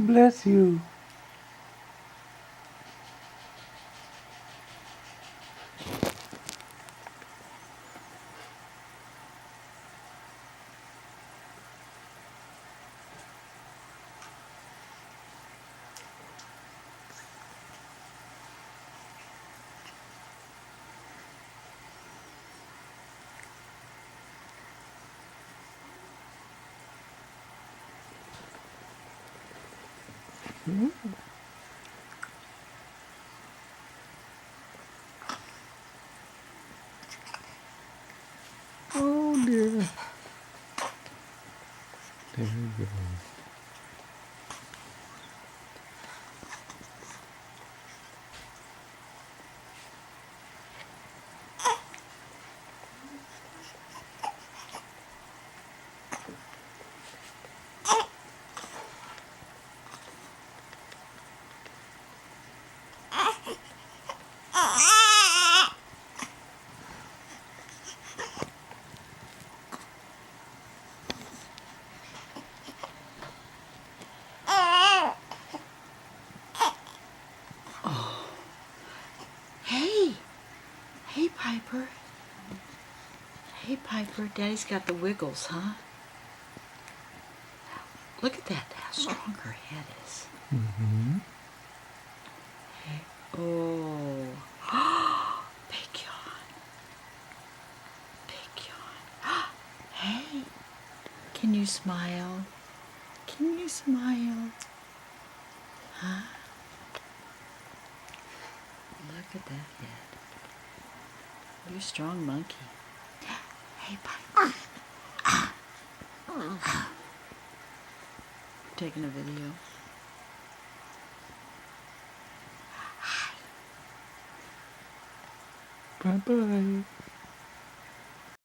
Bless you. Oh dear. There we go. Hey! Hey, Piper. Hey, Piper. Daddy's got the wiggles, huh? Look at that, how strong her head is. Mm-hmm. Hey. Oh. Big yawn. Big yawn. Hey. Can you smile? Can you smile? Huh? Look at that head. You're a strong monkey. Hey, Piper. Taking a video. Bye-bye.